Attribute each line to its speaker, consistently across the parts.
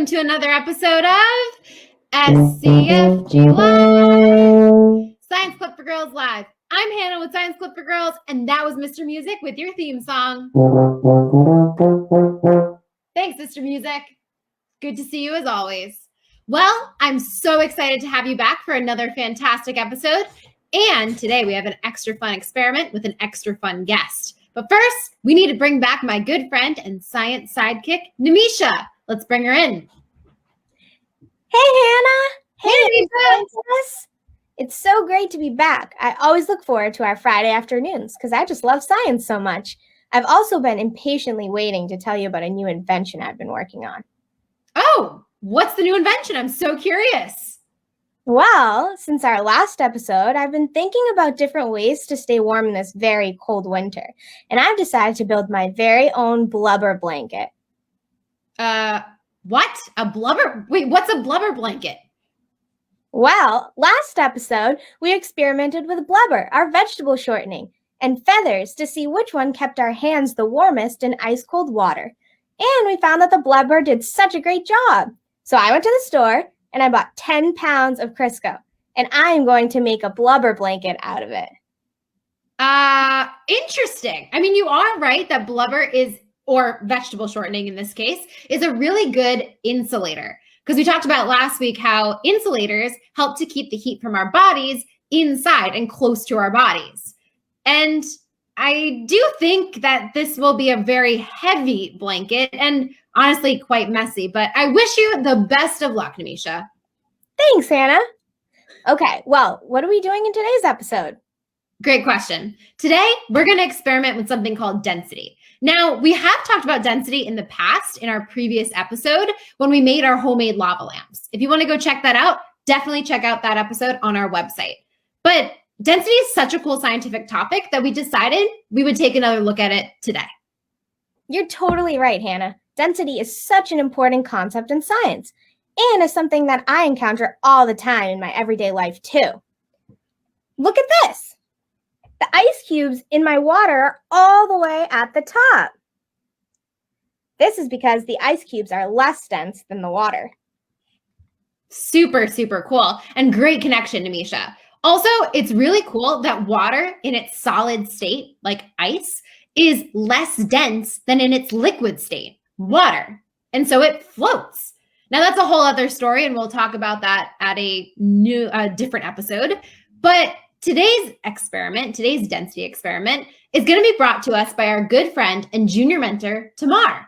Speaker 1: welcome to another episode of SCFG Live, Science Clip for Girls Live. I'm Hannah with Science Clip for Girls, and that was Mr. Music with your theme song. Thanks, Mr. Music. Good to see you as always. Well, I'm so excited to have you back for another fantastic episode. And today we have an extra fun experiment with an extra fun guest. But first, we need to bring back my good friend and science sidekick, Namisha. Let's bring her in.
Speaker 2: Hey, Hannah.
Speaker 1: Hey, Namisha.
Speaker 2: It's so great to be back. I always look forward to our Friday afternoons because I just love science so much. I've also been impatiently waiting to tell you about a new invention I've been working on.
Speaker 1: Oh, what's the new invention? I'm so curious.
Speaker 2: Well, since our last episode, I've been thinking about different ways to stay warm in this very cold winter, and I've decided to build my very own blubber blanket.
Speaker 1: What? A blubber? Wait, what's a blubber blanket?
Speaker 2: Well, last episode, we experimented with blubber, our vegetable shortening, and feathers to see which one kept our hands the warmest in ice-cold water. And we found that the blubber did such a great job. So I went to the store, and I bought 10 pounds of Crisco, and I am going to make a blubber blanket out of it.
Speaker 1: Interesting. I mean, you are right that blubber is, or vegetable shortening in this case, is a really good insulator. Because we talked about last week how insulators help to keep the heat from our bodies inside and close to our bodies. And I do think that this will be a very heavy blanket and honestly quite messy, but I wish you the best of luck, Namisha.
Speaker 2: Thanks, Hannah. Okay, well, what are we doing in today's episode?
Speaker 1: Great question. Today, we're going to experiment with something called density. Now, we have talked about density in the past in our previous episode when we made our homemade lava lamps. If you want to go check that out, definitely check out that episode on our website. But density is such a cool scientific topic that we decided we would take another look at it today.
Speaker 2: You're totally right, Hannah. Density is such an important concept in science, and is something that I encounter all the time in my everyday life too. Look at this. The ice cubes in my water are all the way at the top. This is because the ice cubes are less dense than the water.
Speaker 1: Super, super cool. And great connection, Namisha. Also, it's really cool that water in its solid state, like ice, is less dense than in its liquid state, water. And so it floats. Now, that's a whole other story, and we'll talk about that at a different episode. But today's density experiment, is going to be brought to us by our good friend and junior mentor, Tamar.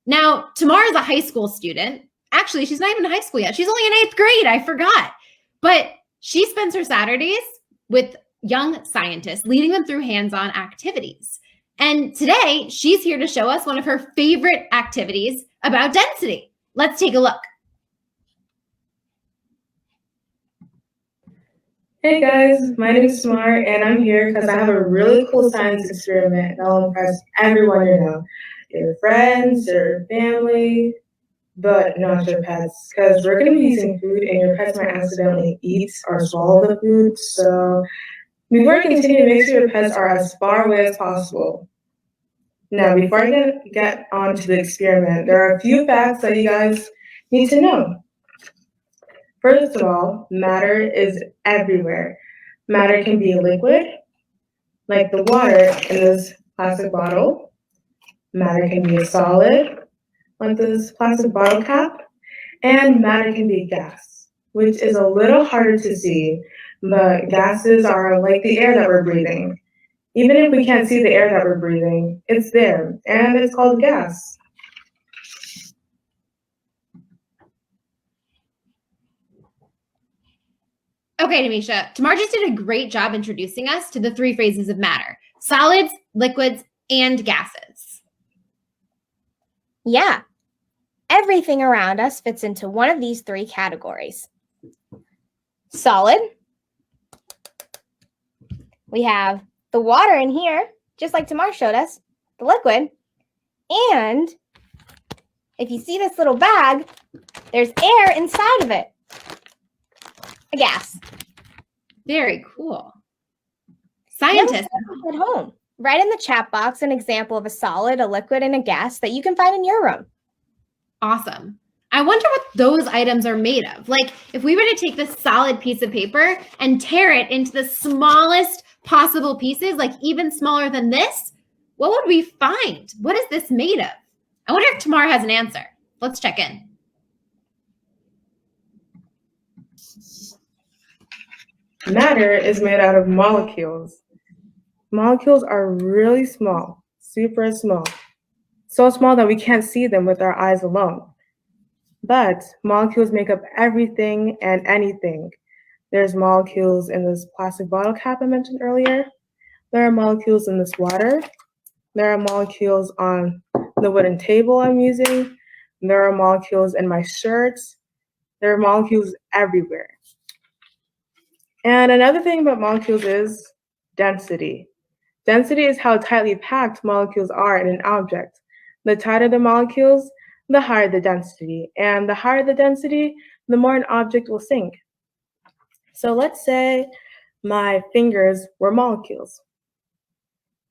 Speaker 1: Now, Tamar is a high school student. Actually, she's not even in high school yet. She's only in 8th grade. I forgot. But she spends her Saturdays with young scientists, leading them through hands-on activities. And today, she's here to show us one of her favorite activities about density. Let's take a look.
Speaker 3: Hey guys, my name is Tamar, and I'm here because I have a really cool science experiment that will impress everyone you know. Your friends, your family, but not your pets, because we're going to be using food and your pets might accidentally eat or swallow the food. So before I continue, make sure your pets are as far away as possible. Now, before I get on to the experiment, there are a few facts that you guys need to know. First of all, matter is everywhere. Matter can be a liquid, like the water in this plastic bottle. Matter can be a solid, like this plastic bottle cap. And matter can be gas, which is a little harder to see, but gases are like the air that we're breathing. Even if we can't see the air that we're breathing, it's there, and it's called gas.
Speaker 1: Okay, Namisha, Tamar just did a great job introducing us to the 3 phases of matter: solids, liquids, and gases.
Speaker 2: Yeah, everything around us fits into one of these 3 categories. Solid. We have the water in here, just like Tamar showed us, the liquid. And if you see this little bag, there's air inside of it. A gas.
Speaker 1: Very cool. Scientists
Speaker 2: at home. Write in the chat box an example of a solid, a liquid, and a gas that you can find in your room.
Speaker 1: Awesome. I wonder what those items are made of. Like, if we were to take this solid piece of paper and tear it into the smallest possible pieces, like even smaller than this, what would we find? What is this made of? I wonder if Tamar has an answer. Let's check in.
Speaker 3: Matter is made out of molecules. Molecules are really small, super small. So small that we can't see them with our eyes alone. But molecules make up everything and anything. There's molecules in this plastic bottle cap I mentioned earlier. There are molecules in this water. There are molecules on the wooden table I'm using. There are molecules in my shirts. There are molecules everywhere. And another thing about molecules is density. Density is how tightly packed molecules are in an object. The tighter the molecules, the higher the density. And the higher the density, the more an object will sink. So let's say my fingers were molecules.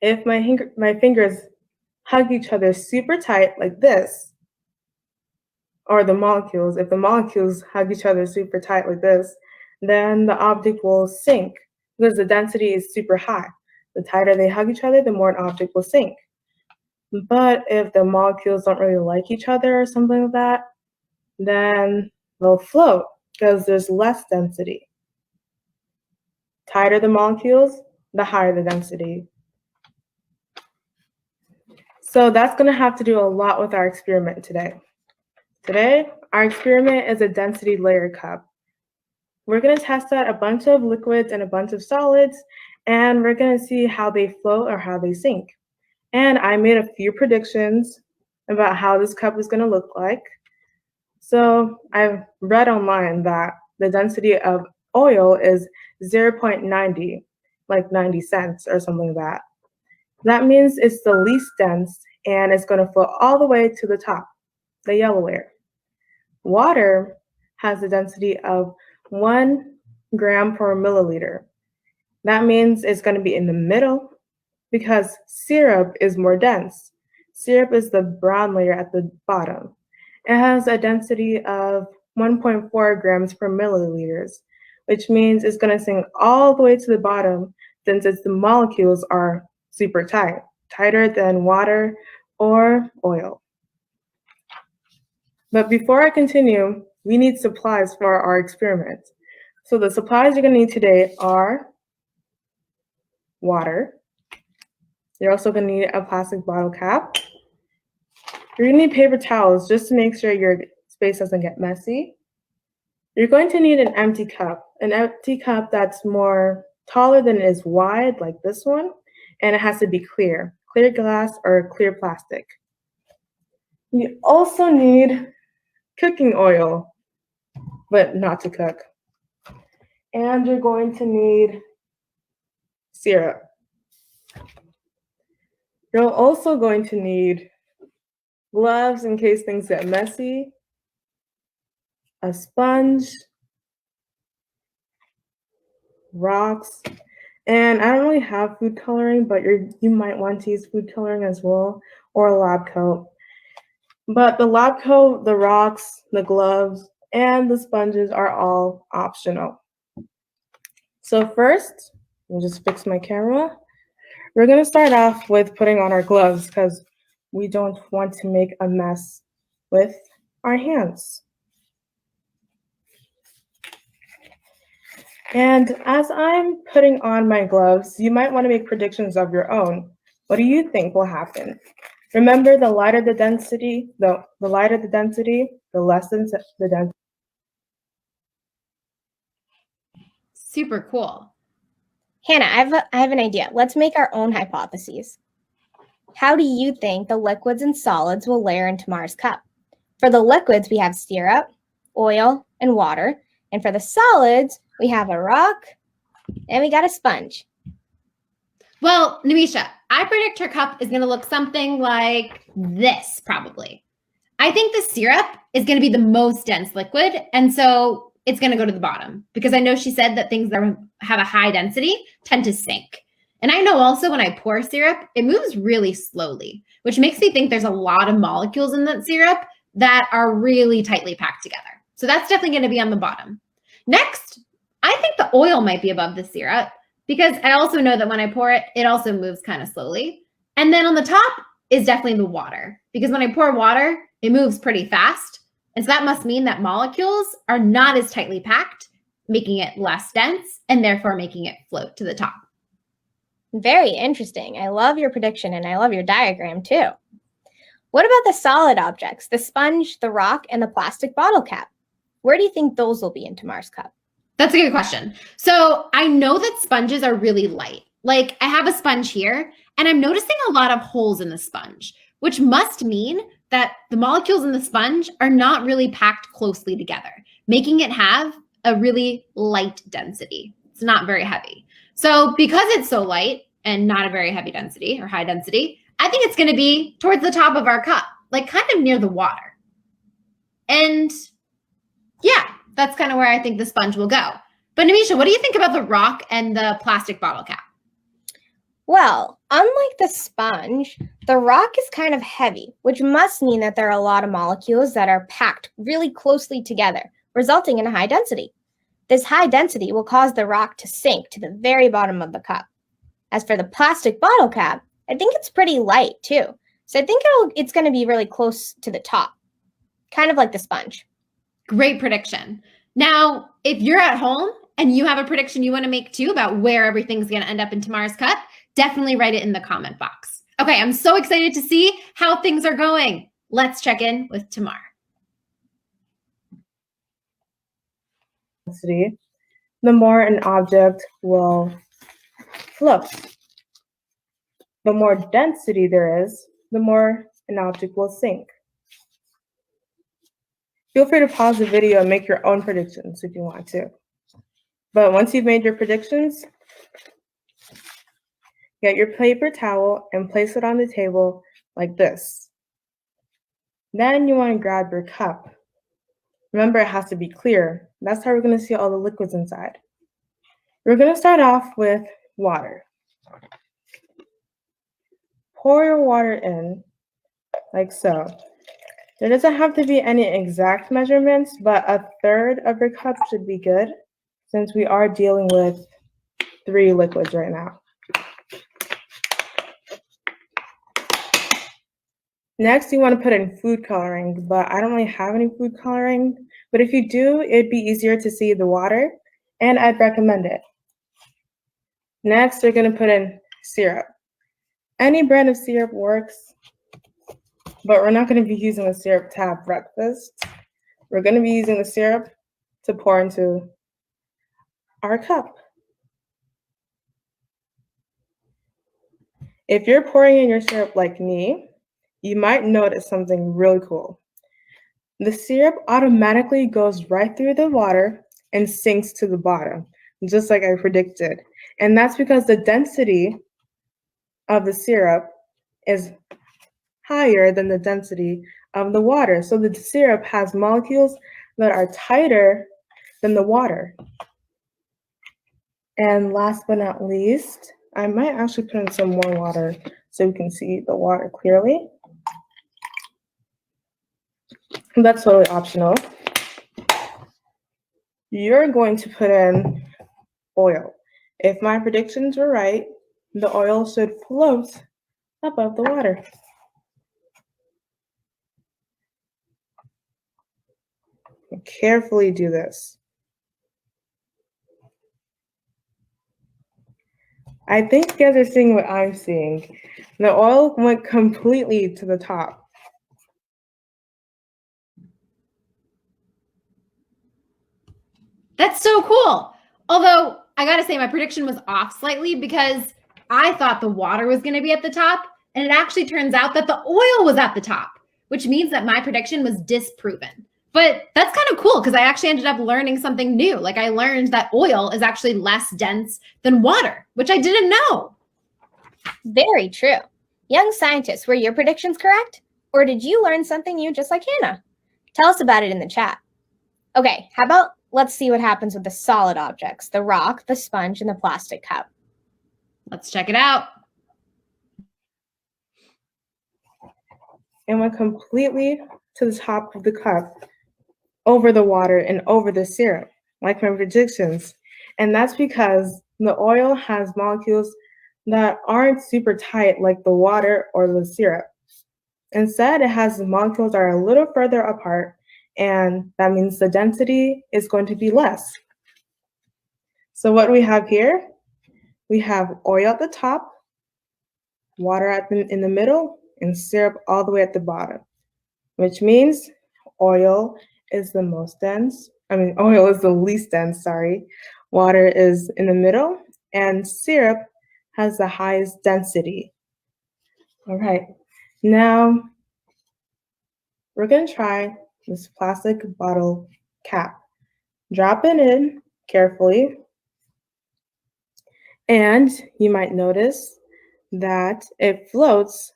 Speaker 3: If my fingers hug each other super tight like this, or if the molecules hug each other super tight like this, then the object will sink because the density is super high. The tighter they hug each other, the more an object will sink. But if the molecules don't really like each other or something like that, then they'll float because there's less density. Tighter the molecules, the higher the density. So that's going to have to do a lot with our experiment today. Today, our experiment is a density layer cup. We're going to test out a bunch of liquids and a bunch of solids, and we're going to see how they float or how they sink. And I made a few predictions about how this cup is going to look like. So I've read online that the density of oil is 0.90, like 90 cents or something like that. That means it's the least dense and it's going to float all the way to the top, the yellow layer. Water has a density of 1 gram per milliliter. That means it's going to be in the middle because syrup is more dense. Syrup is the brown layer at the bottom. It has a density of 1.4 grams per milliliters, which means it's going to sink all the way to the bottom since the molecules are super tight, tighter than water or oil. But before I continue, we need supplies for our experiment. So the supplies you're going to need today are water. You're also going to need a plastic bottle cap. You're going to need paper towels just to make sure your space doesn't get messy. You're going to need an empty cup that's more taller than it is wide, like this one, and it has to be clear glass or clear plastic. You also need cooking oil, but not to cook. And you're going to need syrup. You're also going to need gloves in case things get messy, a sponge, rocks, and I don't really have food coloring, but you might want to use food coloring as well, or a lab coat. But the lab coat, the rocks, the gloves, and the sponges are all optional. So first, I'll just fix my camera. We're going to start off with putting on our gloves because we don't want to make a mess with our hands. And as I'm putting on my gloves, you might want to make predictions of your own. What do you think will happen? Remember, the lighter the density, the lighter the density, the less the density.
Speaker 1: Super cool.
Speaker 2: Hannah, I have an idea. Let's make our own hypotheses. How do you think the liquids and solids will layer into Tamar's cup? For the liquids, we have syrup, oil, and water. And for the solids, we have a rock and we got a sponge.
Speaker 1: Well, Namisha, I predict her cup is going to look something like this, probably. I think the syrup is going to be the most dense liquid, and so it's going to go to the bottom because I know she said that things that have a high density tend to sink. And I know also when I pour syrup, it moves really slowly, which makes me think there's a lot of molecules in that syrup, that are really tightly packed together. So that's definitely going to be on the bottom. Next, I think the oil might be above the syrup because I also know that when I pour it, it also moves kind of slowly. And then on the top is definitely the water because when I pour water, it moves pretty fast. And so that must mean that molecules are not as tightly packed, making it less dense and therefore making it float to the top.
Speaker 2: Very interesting. I love your prediction and I love your diagram too. What about the solid objects, the sponge, the rock, and the plastic bottle cap? Where do you think those will be in Tamar's cup?
Speaker 1: That's a good question. So I know that sponges are really light. Like I have a sponge here and I'm noticing a lot of holes in the sponge, which must mean that the molecules in the sponge are not really packed closely together, making it have a really light density. It's not very heavy. So because it's so light and not a very heavy density or high density, I think it's going to be towards the top of our cup, like kind of near the water. And yeah, that's kind of where I think the sponge will go. But Namisha, what do you think about the rock and the plastic bottle cap?
Speaker 2: Well, unlike the sponge, the rock is kind of heavy, which must mean that there are a lot of molecules that are packed really closely together, resulting in a high density. This high density will cause the rock to sink to the very bottom of the cup. As for the plastic bottle cap, I think it's pretty light too. So I think it's going to be really close to the top, kind of like the sponge.
Speaker 1: Great prediction. Now, if you're at home and you have a prediction you want to make too about where everything's going to end up in Tamar's cup, definitely write it in the comment box. Okay, I'm so excited to see how things are going. Let's check in with Tamar.
Speaker 3: The more an object will float. The more density there is, the more an object will sink. Feel free to pause the video and make your own predictions if you want to. But once you've made your predictions, get your paper towel and place it on the table like this. Then you want to grab your cup. Remember, it has to be clear. That's how we're going to see all the liquids inside. We're going to start off with water. Pour your water in like so. There doesn't have to be any exact measurements, but 1/3 of your cup should be good since we are dealing with 3 liquids right now. Next, you want to put in food coloring, but I don't really have any food coloring. But if you do, it'd be easier to see the water, and I'd recommend it. Next, you're going to put in syrup. Any brand of syrup works, but we're not going to be using the syrup to have breakfast. We're going to be using the syrup to pour into our cup. If you're pouring in your syrup like me, you might notice something really cool. The syrup automatically goes right through the water and sinks to the bottom, just like I predicted. And that's because the density of the syrup is higher than the density of the water. So the syrup has molecules that are tighter than the water. And last but not least, I might actually put in some more water so we can see the water clearly. That's totally optional. You're going to put in oil. If my predictions were right, the oil should float above the water. Carefully do this. I think you guys are seeing what I'm seeing. The oil went completely to the top.
Speaker 1: That's so cool. Although I got to say my prediction was off slightly because I thought the water was going to be at the top, and it actually turns out that the oil was at the top, which means that my prediction was disproven. But that's kind of cool because I actually ended up learning something new. Like I learned that oil is actually less dense than water, which I didn't know.
Speaker 2: Very true. Young scientists, were your predictions correct? Or did you learn something new just like Hannah? Tell us about it in the chat. Okay, how about let's see what happens with the solid objects, the rock, the sponge, and the plastic cup.
Speaker 1: Let's check it out.
Speaker 3: It went completely to the top of the cup over the water and over the syrup, like my predictions. And that's because the oil has molecules that aren't super tight like the water or the syrup. Instead, it has molecules that are a little further apart, and that means the density is going to be less. So what we have here, we have oil at the top, water in the middle, and syrup all the way at the bottom, which means oil is the most dense. Oil is the least dense, sorry. Water is in the middle, and syrup has the highest density. All right, now we're gonna try this plastic bottle cap. Drop it in carefully, and you might notice that it floats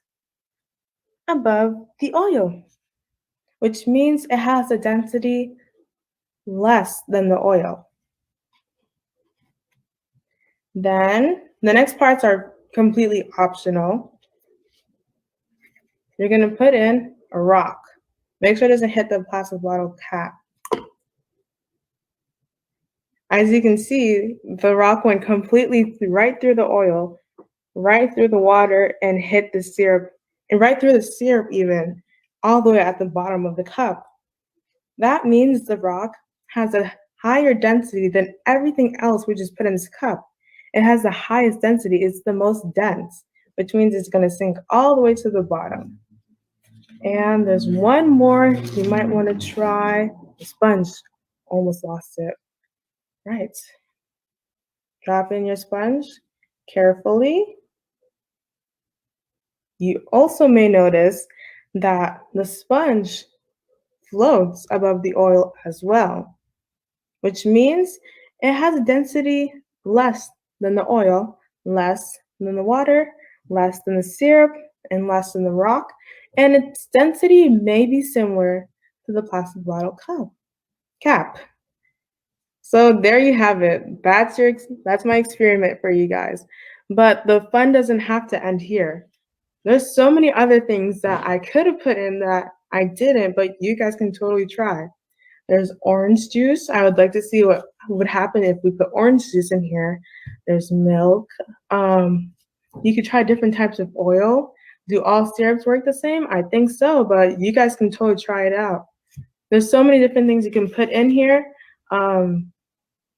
Speaker 3: above the oil, which means it has a density less than the oil. Then the next parts are completely optional. You're gonna put in a rock. Make sure it doesn't hit the plastic bottle cap. As you can see, the rock went completely right through the oil, right through the water, and hit the syrup, and right through the syrup even, all the way at the bottom of the cup. That means the rock has a higher density than everything else we just put in this cup. It has the highest density, it's the most dense, which means it's gonna sink all the way to the bottom. And there's one more you might wanna try. The sponge, almost lost it. Right. Drop in your sponge carefully. You also may notice that the sponge floats above the oil as well, which means it has a density less than the oil, less than the water, less than the syrup, and less than the rock, and its density may be similar to the plastic bottle cap. So there you have it. That's my experiment for you guys. But the fun doesn't have to end here. There's so many other things that I could have put in that I didn't, but you guys can totally try. There's orange juice. I would like to see what would happen if we put orange juice in here. There's milk. You could try different types of oil. Do all syrups work the same? I think so, but you guys can totally try it out. There's so many different things you can put in here.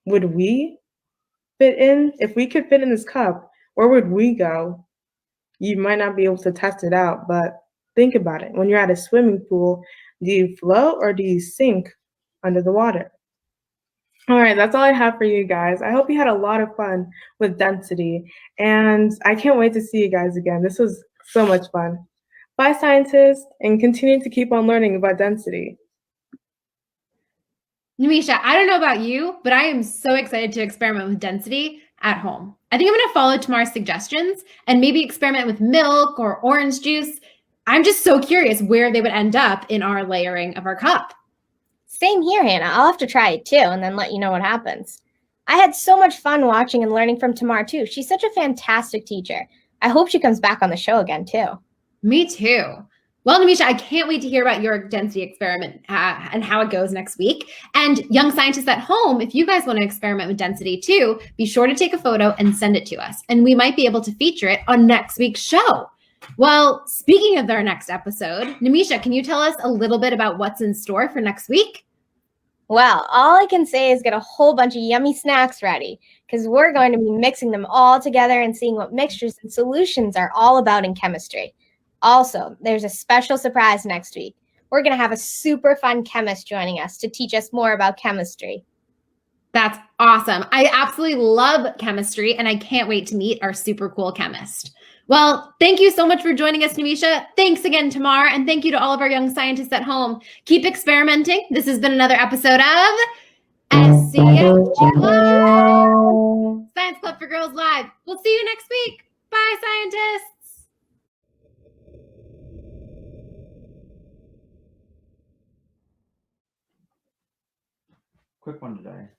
Speaker 3: Would we fit in? If we could fit in this cup, where would we go? You might not be able to test it out, but think about it. When you're at a swimming pool, do you float or do you sink under the water? All right, that's all I have for you guys. I hope you had a lot of fun with density, and I can't wait to see you guys again. This was so much fun. Bye, scientists, and continue to keep on learning about density.
Speaker 1: Namisha, I don't know about you, but I am so excited to experiment with density at home. I think I'm going to follow Tamar's suggestions and maybe experiment with milk or orange juice. I'm just so curious where they would end up in our layering of our cup.
Speaker 2: Same here, Hannah. I'll have to try it too and then let you know what happens. I had so much fun watching and learning from Tamar too. She's such a fantastic teacher. I hope she comes back on the show again too.
Speaker 1: Me too. Well, Namisha, I can't wait to hear about your density experiment and how it goes next week. And young scientists at home, if you guys want to experiment with density too, be sure to take a photo and send it to us. And we might be able to feature it on next week's show. Well, speaking of our next episode, Namisha, can you tell us a little bit about what's in store for next week?
Speaker 2: Well, all I can say is get a whole bunch of yummy snacks ready because we're going to be mixing them all together and seeing what mixtures and solutions are all about in chemistry. Also, there's a special surprise next week. We're going to have a super fun chemist joining us to teach us more about chemistry.
Speaker 1: That's awesome. I absolutely love chemistry, and I can't wait to meet our super cool chemist. Well, thank you so much for joining us, Namisha. Thanks again, Tamar, and thank you to all of our young scientists at home. Keep experimenting. This has been another episode of SCFG Live, Science Club for Girls Live. We'll see you next week. Bye, scientists.
Speaker 4: Quick one today.